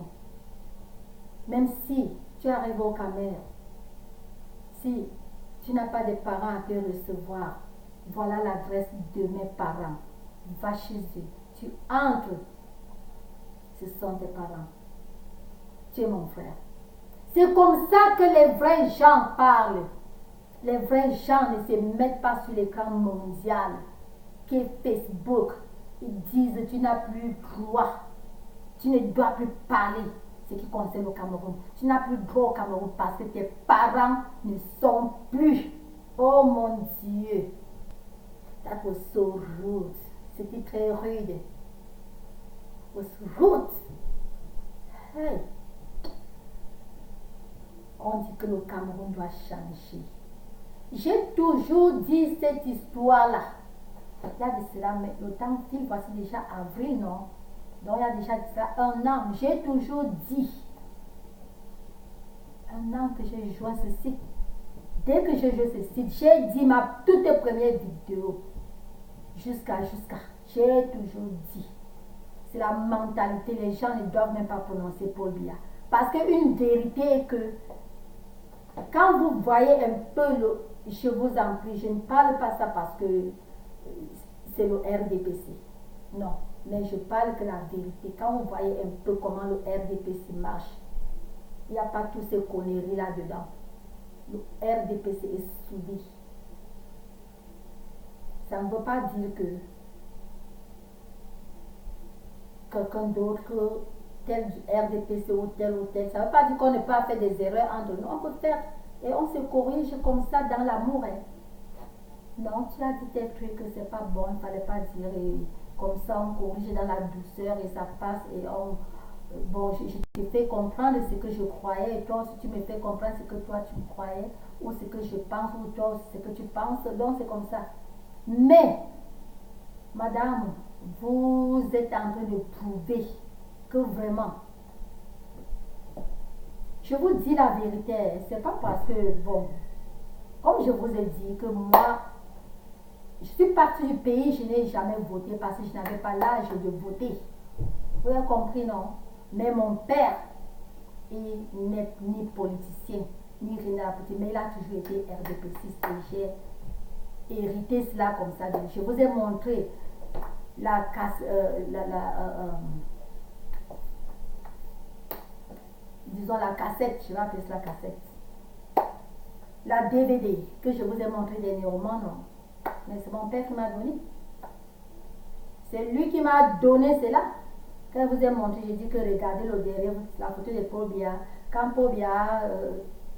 Même si tu arrives au Cameroun, si tu n'as pas de parents à te recevoir, voilà l'adresse de mes parents. Va chez eux. Tu entres. Ce sont tes parents. Tu es mon frère. C'est comme ça que les vrais gens parlent. Les vrais gens ne se mettent pas sur l'écran mondial qui est Facebook. Ils disent tu n'as plus droit. Tu ne dois plus parler ce qui concerne le Cameroun. Tu n'as plus droit au Cameroun parce que tes parents ne sont plus. Oh mon Dieu. That was so rude. C'était très rude. It was rude. Hey. On dit que le Cameroun doit changer. J'ai toujours dit cette histoire-là. Il y a de cela, mais le temps file, voici déjà avril, non? Donc il y a déjà de cela un an. J'ai toujours dit. Un an que j'ai joint ce site. Dès que j'ai joué ce site, j'ai dit ma toute première vidéo. Jusqu'à. J'ai toujours dit. C'est la mentalité. Les gens ne doivent même pas prononcer Paul Biya. Parce qu'une vérité est que quand vous voyez un peu le, je vous en prie, je ne parle pas ça parce que c'est le RDPC. Non. Mais je parle que la vérité. Quand vous voyez un peu comment le RDPC marche, il n'y a pas tous ces conneries là-dedans. Le RDPC est soudé. Ça ne veut pas dire que quelqu'un d'autre, que tel RDPC ou tel, ça ne veut pas dire qu'on ne peut pas faire des erreurs entre nous. On peut faire et on se corrige comme ça dans l'amour. Hein. Non, tu as dit tel truc que c'est pas bon, il ne fallait pas dire. Et comme ça, on corrige dans la douceur et ça passe et on. Bon, je te fais comprendre ce que je croyais et toi aussi tu me fais comprendre ce que toi tu croyais ou ce que je pense ou toi aussi ce que tu penses. Donc c'est comme ça. Mais, madame, vous êtes en train de prouver que vraiment, je vous dis la vérité, c'est pas parce que, bon, comme je vous ai dit que moi, je suis partie du pays, je n'ai jamais voté parce que je n'avais pas l'âge de voter. Vous avez compris, non? Mais mon père, il n'est ni politicien, ni rien à la politique, mais il a toujours été RDPCiste et j'ai hérité cela comme ça. Je vous ai montré la casse, disons la cassette, je vais appeler ça la cassette. La DVD que je vous ai montré dernièrement, non. Mais c'est mon père qui m'a donné. C'est lui qui m'a donné cela. Quand je vous ai montré, j'ai dit que regardez le derrière, la photo de Paul Biya. Quand Paul Biya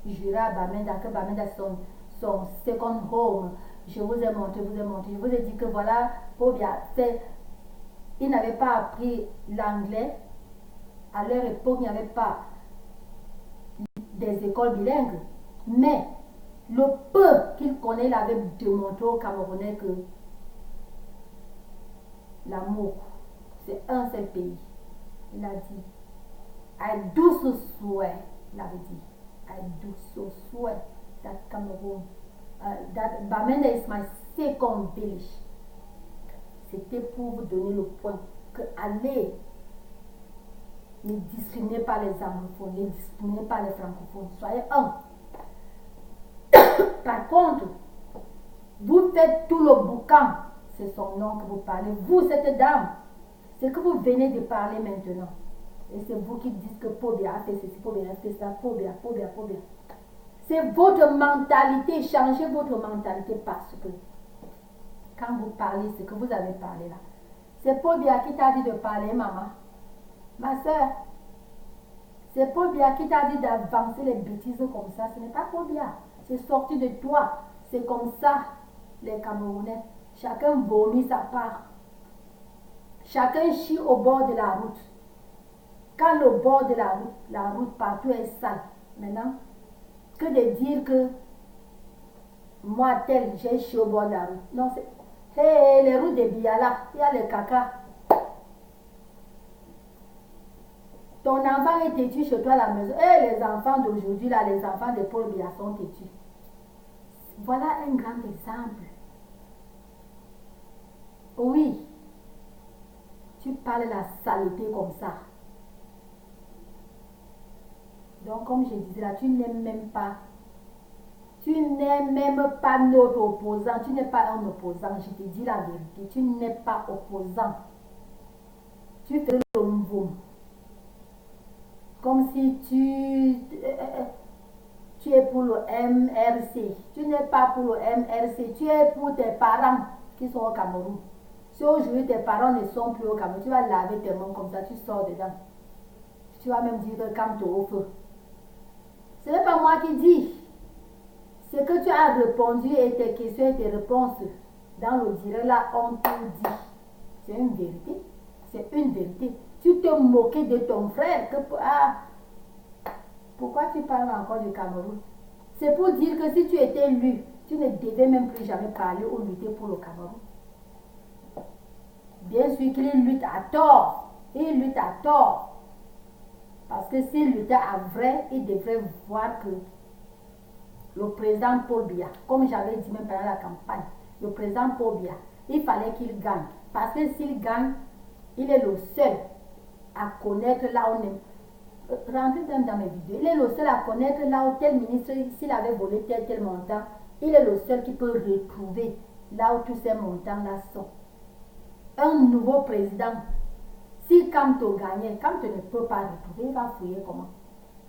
jurait à Bamenda, que Bamenda son second home, je vous ai montré, je vous ai dit que voilà, Paul Biya, il n'avait pas appris l'anglais. À leur époque, il n'y avait pas des écoles bilingues. Mais le peu qu'il connaît, il avait démontré aux Camerounais que l'amour, c'est un seul pays. Il a dit, I do so swear, il avait dit, I do so swear that Cameroon, that Bamenda is my second village. C'était pour vous donner le point que allez, ne discriminez pas les anglophones, ne discriminez pas les francophones, soyez un. Par contre, vous faites tout le boucan, c'est son nom que vous parlez. Vous, cette dame, c'est que vous venez de parler maintenant. Et c'est vous qui dites que Paul Biya a fait ceci, Paul Biya a fait ça, Paul Biya. C'est votre mentalité, changez votre mentalité parce que quand vous parlez, ce que vous avez parlé là, c'est Paul Biya qui t'a dit de parler, maman. Ma soeur, c'est Paul Biya qui t'a dit d'avancer les bêtises comme ça. Ce n'est pas Paul Biya. C'est sorti de toi. C'est comme ça, les Camerounais. Chacun vomit sa part. Chacun chie au bord de la route. Quand le bord de la route partout est sale. Maintenant, que de dire que moi tel, j'ai chié au bord de la route. Non, c'est... Hey, les routes de Biala, il y a le caca. Ton enfant est têtu chez toi à la maison. Et les enfants d'aujourd'hui, là, les enfants de Paul Biya sont têtus. Voilà un grand exemple. Oui, tu parles la saleté comme ça. Donc, comme je disais là, tu n'aimes même pas. Tu n'aimes même pas notre opposant. Tu n'es pas un opposant. Je te dis la vérité. Tu n'es pas opposant. Tu fais le nouveau. Comme si tu es pour le MRC. Tu n'es pas pour le MRC. Tu es pour tes parents qui sont au Cameroun. Si aujourd'hui tes parents ne sont plus au Cameroun, tu vas laver tes mains comme ça, tu sors dedans. Tu vas même dire que calme-toi au feu. Ce n'est pas moi qui dis. Ce que tu as répondu et tes questions et tes réponses dans le direct là, on te dit. C'est une vérité. C'est une vérité. Tu te moquais de ton frère. Pourquoi tu parles encore du Cameroun? C'est pour dire que si tu étais élu, tu ne devais même plus jamais parler ou lutter pour le Cameroun. Bien sûr qu'il lutte à tort. Il lutte à tort. Parce que s'il luttait à vrai, il devrait voir que le président Paul Biya, comme j'avais dit même pendant la campagne, le président Paul Biya, il fallait qu'il gagne. Parce que s'il gagne, il est le seul à connaître là où on est. Rentrez même dans mes vidéos. Il est le seul à connaître là où tel ministre, s'il avait volé tel montant, il est le seul qui peut retrouver là où tous ces montants-là sont. un nouveau président, si Kamto gagnait, Kamto ne peut pas retrouver, il va fouiller comment.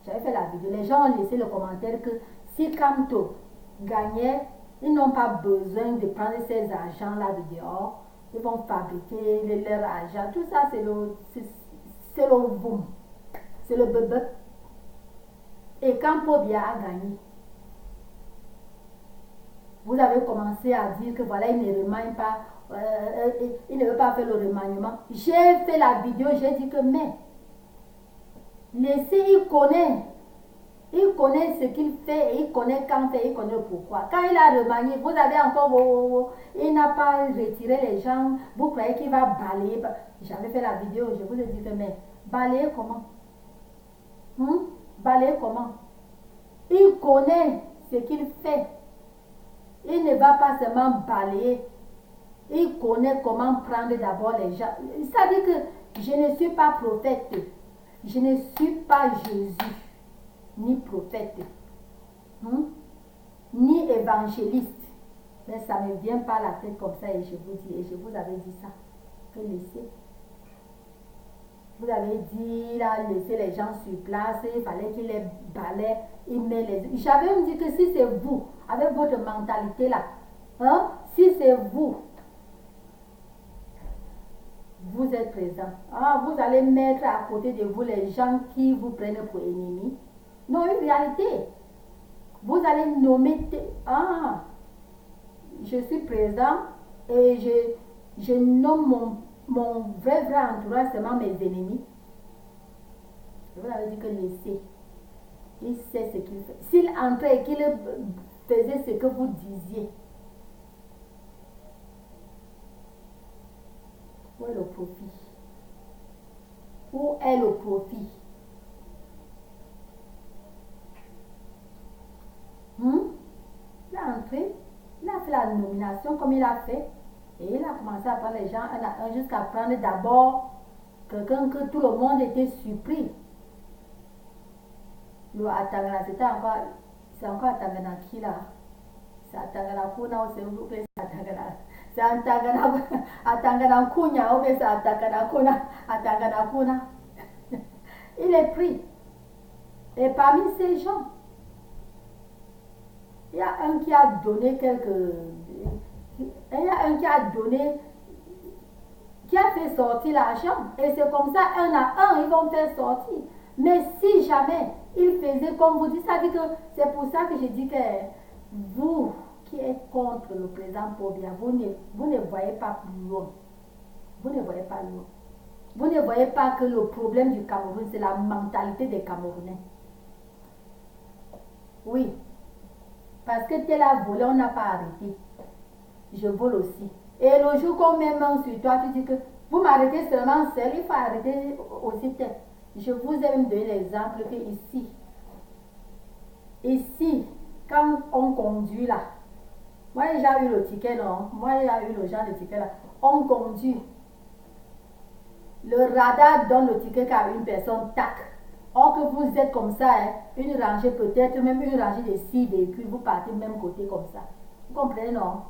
J'avais fait la vidéo, les gens ont laissé le commentaire que si Kamto gagnait, ils n'ont pas besoin de prendre ces argents-là de dehors, ils vont fabriquer leur argent, tout ça c'est le boom, c'est le bébé. Et quand Pobia a gagné, vous avez commencé à dire que voilà, il ne remanie pas, il ne veut pas faire le remaniement. J'ai fait la vidéo, j'ai dit que mais, laissez, il connaît ce qu'il fait, et il connaît quand faire, il connaît pourquoi. Quand il a remanié, vous avez encore, il n'a pas retiré les gens, vous croyez qu'il va balayer. J'avais fait la vidéo, je vous ai dit que mais, balayer comment? Balayer comment? Il connaît ce qu'il fait. Il ne va pas seulement balayer. Il connaît comment prendre d'abord les gens. Ça veut dire que je ne suis pas prophète. Je ne suis pas Jésus, ni prophète, ni évangéliste. Mais ça ne me vient pas à la tête comme ça et je vous dis, et je vous avais dit ça. Que laissez. Vous avez dit, il a laissé les gens sur place, il fallait qu'il les balaye, il met les... J'avais même dit que si c'est vous, avec votre mentalité là, si c'est vous, vous êtes présent, vous allez mettre à côté de vous les gens qui vous prennent pour ennemis. Non, une réalité. Vous allez nommer... je suis présent et je nomme mon vrai entourage, seulement mes ennemis. Je vous avais dit que laissez. Il sait ce qu'il fait. S'il entrait et qu'il faisait ce que vous disiez, où est le profit? Où est le profit? Il a entré, il a fait la nomination comme il a fait, et il a commencé à prendre les gens un à un jusqu'à prendre d'abord quelqu'un que tout le monde était surpris. Le Atangana, c'est encore Atangana qui là? C'est Atangana Kuna ou c'est Atangana? C'est Atangana Kunya ou c'est Atangana Kuna? Atangana Kuna. Il est pris. Et parmi ces gens, il y a un qui a donné il y a un qui a donné, qui a fait sortir l'argent. Et c'est comme ça, un à un, ils vont faire sortir. Mais si jamais il faisait comme vous dites, ça dit que c'est pour ça que je dis que vous qui êtes contre le président Pobia, vous ne voyez pas plus loin. Vous ne voyez pas loin. Vous ne voyez pas que le problème du Cameroun, c'est la mentalité des Camerounais. Oui. Parce que tel a volé, on n'a pas arrêté. Je vole aussi. Et le jour qu'on met main sur toi, tu dis que vous m'arrêtez seulement seul, il faut arrêter aussi tel. Je vous ai même donné l'exemple que ici, quand on conduit là, moi j'ai déjà eu le ticket, non? Moi j'ai eu le genre de ticket là. On conduit. Le radar donne le ticket qu'à une personne, tac. Or que vous êtes comme ça, une rangée peut-être, même une rangée de 6 véhicules, vous partez même côté comme ça. Vous comprenez, non?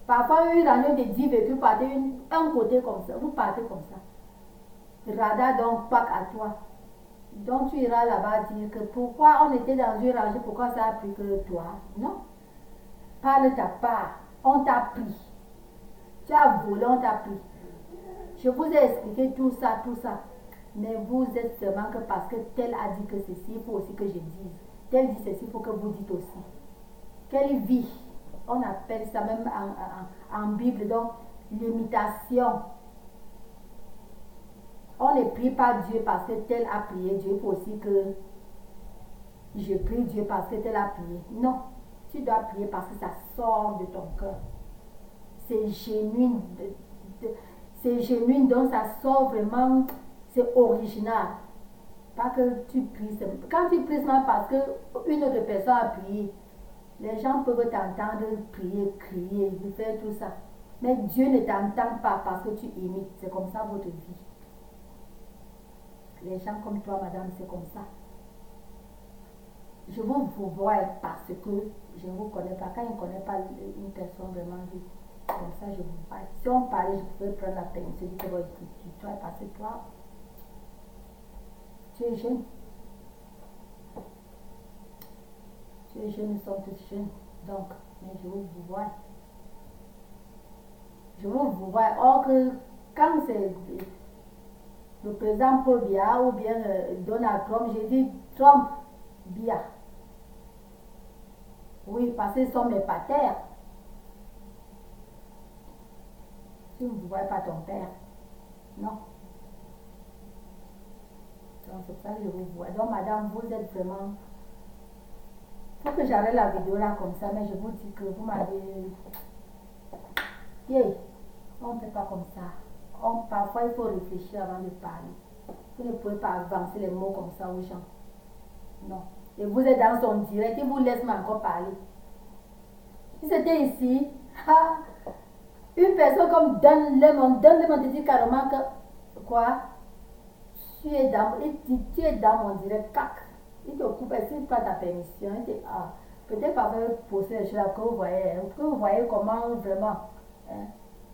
Parfois, une rangée de 10 véhicules, partez un côté comme ça. Vous partez comme ça. Radar donc pack à toi. Donc tu iras là-bas dire que pourquoi on était dans une rangée, pourquoi ça a pris que toi? Non. Parle ta part. On t'a pris. Tu as volé, on t'a pris. Je vous ai expliqué tout ça, tout ça. Mais vous êtes seulement que parce que tel a dit que ceci, il faut aussi que je dise. Tel dit ceci, il faut que vous dites aussi. Quelle vie? On appelle ça même en Bible, donc l'imitation. On ne prie pas Dieu parce que tel a prié. Dieu faut aussi que je prie Dieu parce que tel a prié. Non, tu dois prier parce que ça sort de ton cœur. C'est genuine. C'est genuine, donc ça sort vraiment, c'est original. Pas que tu pries. Quand tu pries seulement parce qu'une autre personne a prié, les gens peuvent t'entendre prier, crier, faire tout ça. Mais Dieu ne t'entend pas parce que tu imites. C'est comme ça votre vie. Les gens comme toi, madame, c'est comme ça. Je vous vois parce que je ne vous connais pas. Quand je ne connais pas une personne vraiment vite, Comme ça, je vous vois. Si on parlait, je pouvais prendre la peine. Je dis que bon, tu as passé toi. Tu es jeune. Tu es jeune, nous sommes tous jeunes. Donc, mais je vous vois. Je vous vois. Or que quand c'est le président Paul Biya ou bien Donald Trump, j'ai dit Trump, Biya. Oui, parce qu'ils sont mes patères. Tu ne vois pas ton père. Non. Donc c'est ça que je vous vois. Donc madame, vous êtes vraiment... Il faut que j'arrête la vidéo là comme ça, mais je vous dis que vous m'avez... Yeah. On ne fait pas comme ça. Parfois, il faut réfléchir avant de parler. Vous ne pouvez pas avancer les mots comme ça aux gens. Non. Et vous êtes dans son direct, il vous laisse encore parler. Si c'était ici, une personne comme donne le monde te dit carrément que quoi? Tu es dans mon direct, cac. Il te coupe, est-ce qu'il pas ta permission? Peut-être parfois poser les choses que vous voyez comment vraiment. Hein?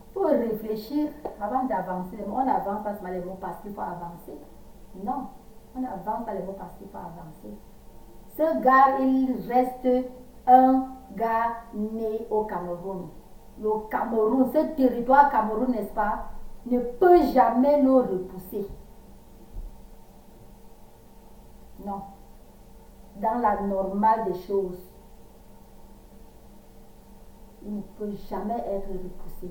Il faut réfléchir avant d'avancer. On avance pas seulement les mots parce qu'il faut avancer. Non, on avance pas les mots parce qu'il faut avancer. Ce gars, il reste un gars né au Cameroun. Le Cameroun, ce territoire Cameroun, n'est-ce pas, ne peut jamais le repousser. Non. Dans la normale des choses, il ne peut jamais être repoussé.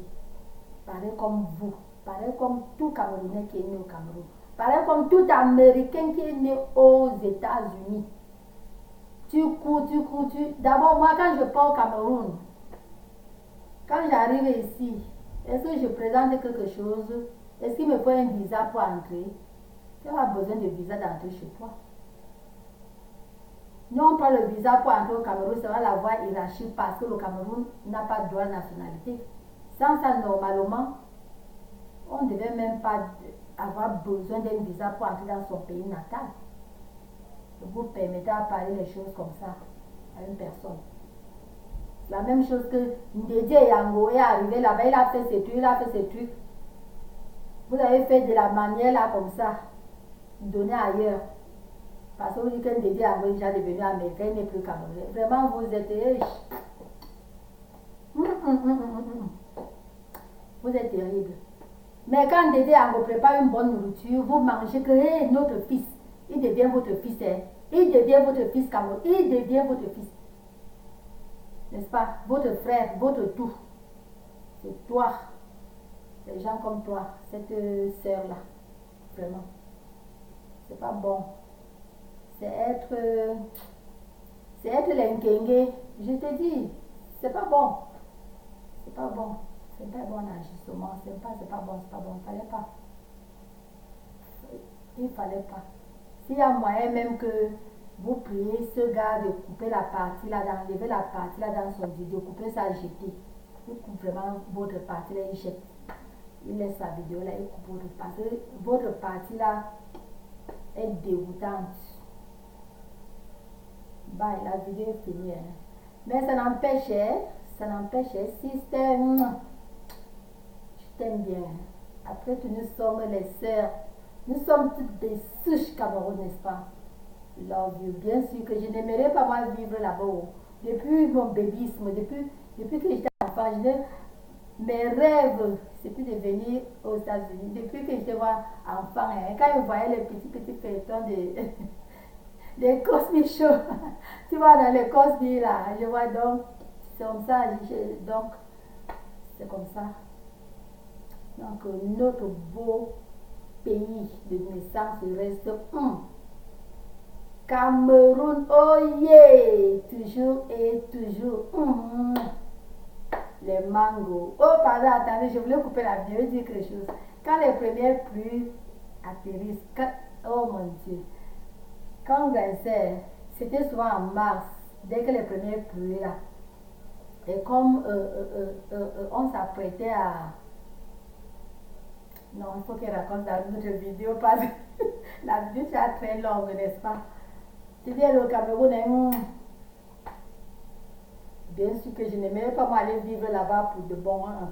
Pareil comme vous, pareil comme tout Camerounais qui est né au Cameroun, pareil comme tout Américain qui est né aux États-Unis. Tu cours. D'abord, moi, quand je pars au Cameroun, quand j'arrive ici, est-ce que je présente quelque chose? Est-ce qu'il me faut un visa pour entrer? Tu n'as pas besoin de visa d'entrer chez toi. Nous, on prend le visa pour entrer au Cameroun, ça va la voie hiérarchique parce que le Cameroun n'a pas de droit de nationalité. Sans ça, normalement, on ne devait même pas avoir besoin d'un visa pour entrer dans son pays natal. Vous permettez à parler les choses comme ça à une personne. La même chose que Ndédié Yango est arrivé là-bas, il a fait ses trucs, Vous avez fait de la manière là comme ça, donner ailleurs. Parce que vous dites que Ndédié Yango est déjà devenu américain, il n'est plus camerounais. Vraiment, vous êtes riche. Vous êtes terrible. Mais quand Ndédié Yango prépare une bonne nourriture, vous mangez que notre fils, il devient votre fils. Il devient votre fils Cameroun. Il devient votre fils. N'est-ce pas? Votre frère, votre tout. C'est toi. Des gens comme toi, cette sœur-là. Vraiment. C'est pas bon. C'est être l'inkengue. Je te dis, c'est pas bon. C'est pas bon. C'est pas bon agissement. C'est pas bon, c'est pas bon. Il fallait pas. Il fallait pas. S'il y a moyen même que vous priez ce gars de couper la partie là, d'enlever la partie là dans son vidéo, couper ça, jeter. Il coupe vraiment votre partie là, il jette. Il laisse sa vidéo là, il coupe votre partie. Votre partie là est dégoûtante. Bye, la vidéo est finie. Hein. Mais ça n'empêche, si c'est... Je t'aime bien. Après que nous sommes les sœurs, nous sommes toutes des souches Cameroun, n'est-ce pas? Love you. Bien sûr que je n'aimerais pas moi vivre là-bas. Depuis mon bébisme, depuis que j'étais enfant, mes rêves, c'était de venir aux États-Unis. Depuis que j'étais enfant, hein, quand je voyais les petits feuilletons des Cosby Show, tu vois, dans les Cosby là, je vois donc, c'est comme ça, donc, c'est comme ça. Donc, notre beau pays de naissance reste Cameroun, oh yeah, toujours et toujours. Les mangos. Oh, pardon, attendez, je voulais couper la vidéo et dire quelque chose. Quand les premières pluies atterrissent, oh mon Dieu, quand on granissait, c'était souvent en mars, dès que les premières pluies là. Et comme on s'apprêtait à... Non, il faut qu'elle raconte dans notre vidéo parce que la vidéo est très longue, n'est-ce pas? Tu viens au Cameroun, Bien sûr que je n'aimerais pas m'aller vivre là-bas pour de bon. Hein.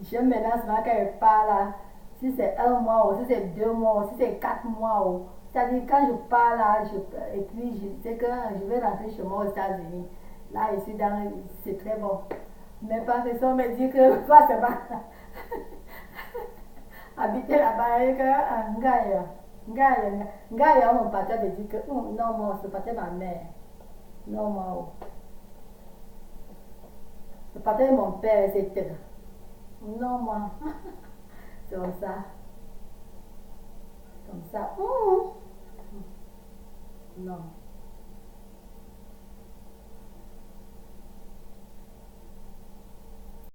J'aime maintenant quand elle part là, si c'est un mois ou si c'est 2 mois ou si c'est 4 mois. C'est-à-dire quand je pars là, et puis je sais que je vais rentrer chez moi aux États-Unis. Là, je suis dans, c'est très bon. Mes parents me disent que toi, c'est pas habiter là-bas et que Ngaya, mon papa me dit que non, moi, c'est pas ma mère. Non, moi. Le papa de mon père, c'était. Non, moi. C'est comme ça. Comme ça. Non.